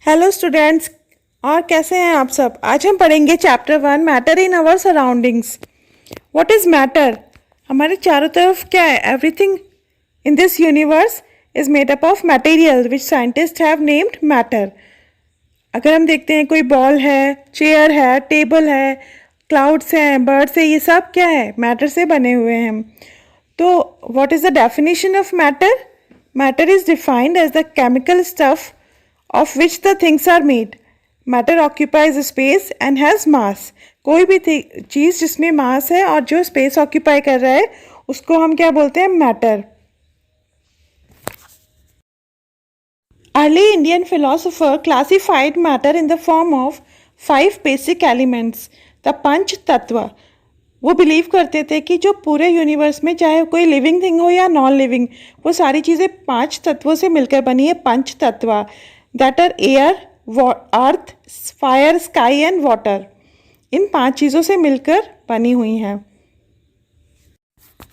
Hello students. और कैसे हैं आप सब। आज हम पढ़ेंगे chapter 1 matter in our surroundings. What is matter. हमारे चारों तरफ क्या है। Everything in this universe is made up of material which scientist have named matter. अगर हम देखते हैं कोई बॉल है, चेयर है, टेबल है, क्लाउड्स हैं, बर्ड्स है, ये सब क्या है, मैटर से बने हुए हैं। तो what is the definition of matter. Matter is defined as the chemical stuff of which the things are made. Matter occupies space and has mass. कोई भी चीज़ जिसमें मास है और जो स्पेस ऑक्यूपाई कर रहा है उसको हम क्या बोलते हैं, matter. Early Indian philosopher classified matter in the form of 5 basic elements, the पंच तत्व। वो बिलीव करते थे कि जो पूरे यूनिवर्स में चाहे कोई लिविंग थिंग हो या नॉन लिविंग, वो सारी चीज़ें 5 तत्वों से मिलकर बनी है, पंच तत्व। That are air, earth, fire, sky and water. इन 5 चीज़ों से मिलकर बनी हुई हैं।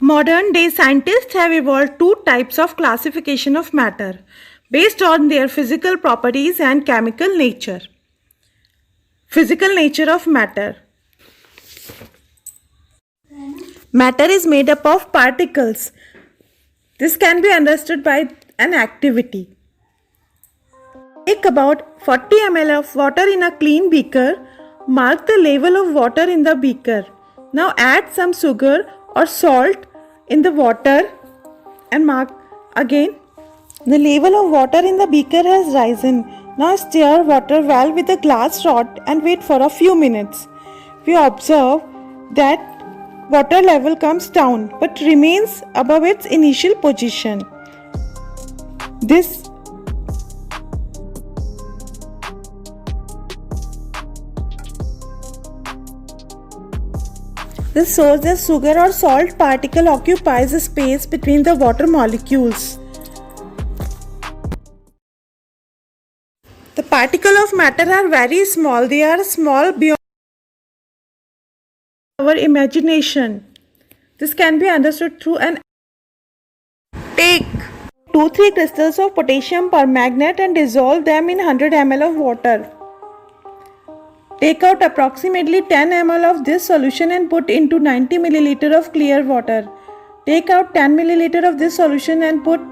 Modern day scientist have evolved 2 types of classification of matter based on their physical properties and chemical nature. Physical nature of matter. Matter is made up of particles. This can be understood by an activity. Take about 40 ml of water in a clean beaker. Mark the level of water in the beaker. Now add some sugar or salt in the water and mark again. The level of water in the beaker has risen. Now stir water well with a glass rod and wait for a few minutes. We observe that water level comes down but remains above its initial position. This shows that sugar or salt particle occupies a space between the water molecules. The particles of matter are very small. They are small beyond our imagination. This can be understood through an take 2-3 crystals of potassium permanganate and dissolve them in 100 ml of water. Take out approximately 10 ml of this solution and put into 90 ml of clear water. Take out 10 ml of this solution and put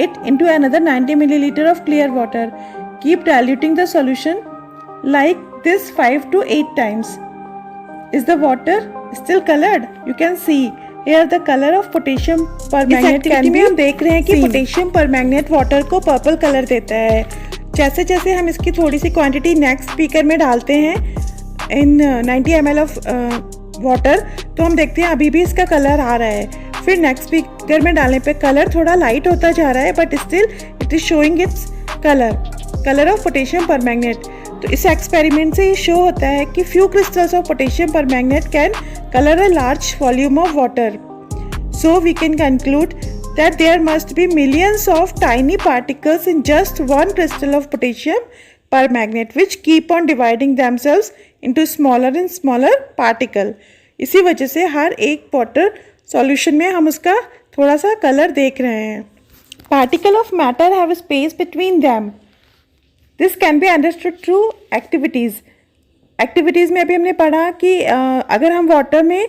it into another 90 ml of clear water. Keep diluting the solution like this 5 to 8 times. Is the water still colored? You can see here the color of potassium permanganate can be। हम देख रहे हैं कि potassium permanganate water को purple colour देता है। जैसे जैसे हम इसकी थोड़ी सी क्वांटिटी नेक्स्ट बीकर में डालते हैं इन 90 ml ऑफ वाटर, तो हम देखते हैं अभी भी इसका कलर आ रहा है। फिर नेक्स्ट बीकर में डालने पे कलर थोड़ा लाइट होता जा रहा है, but still it is showing its colour of potassium permanganate. तो इस एक्सपेरिमेंट से ये शो होता है कि few crystals of potassium permanganate can colour a large volume of water. So we can conclude that there must be millions of tiny particles in just one crystal of potassium permanganate which keep on dividing themselves into smaller and smaller particle. इसी वजह से हर एक water solution में हम उसका थोड़ा सा colour देख रहे हैं। Particle of matter have a space between them. This can be understood through activities. Activities में अभी हमने पढ़ा कि अगर हम वाटर में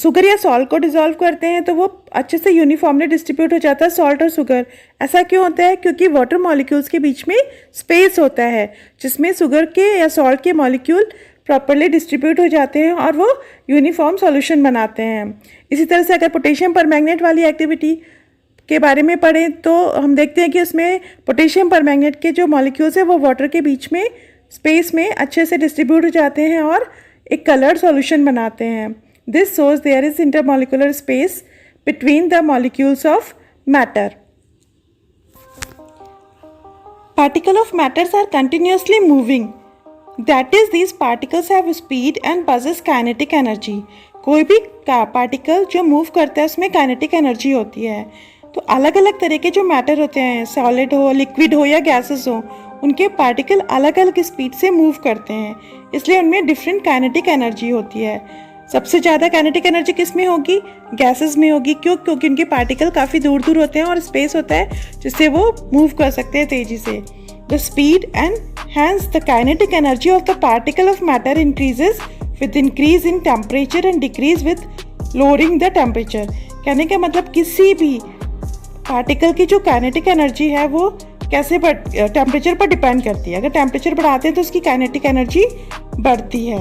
शुगर या सॉल्ट को डिज़ोल्व करते हैं तो वो अच्छे से यूनिफॉर्मली डिस्ट्रीब्यूट हो जाता है, सॉल्ट और शुगर। ऐसा क्यों होता है? क्योंकि वाटर मॉलिक्यूल्स के बीच में स्पेस होता है जिसमें शुगर के या सॉल्ट के मॉलिक्यूल प्रॉपरली डिस्ट्रीब्यूट हो जाते हैं और वो यूनिफॉर्म सॉल्यूशन बनाते हैं। इसी तरह से अगर पोटेशियम परमैंगनेट वाली एक्टिविटी के बारे में पढ़ें तो हम देखते हैं कि उसमें पोटेशियम परमैंगनेट के जो मॉलिक्यूल्स हैं वो वाटर के बीच में स्पेस में अच्छे से डिस्ट्रीब्यूट हो जाते हैं और एक कलर्ड सॉल्यूशन बनाते हैं। This shows there is intermolecular space between the molecules of matter. Particles of matter are continuously moving. That is, these particles have speed and possess kinetic energy. कोई भी पार्टिकल जो मूव करता है उसमें kinetic energy होती है। तो अलग अलग तरह के जो मैटर होते हैं, सॉलिड हो, लिक्विड हो या गैसेस हो, उनके पार्टिकल अलग अलग स्पीड से मूव करते हैं, इसलिए उनमें डिफरेंट काइनेटिक एनर्जी होती है। सबसे ज़्यादा काइनेटिक एनर्जी किस में होगी? गैसेस में होगी। क्यों? क्योंकि उनके पार्टिकल काफ़ी दूर दूर होते हैं और स्पेस होता है जिससे वो मूव कर सकते हैं तेज़ी से। The speed and hence the kinetic energy of the particle of matter increases with increase in temperature and decrease with lowering the temperature. कहने का मतलब किसी भी पार्टिकल की जो काइनेटिक एनर्जी है वो कैसे टेम्परेचर पर डिपेंड करती है। अगर टेम्परेचर बढ़ाते हैं तो उसकी काइनेटिक एनर्जी बढ़ती है।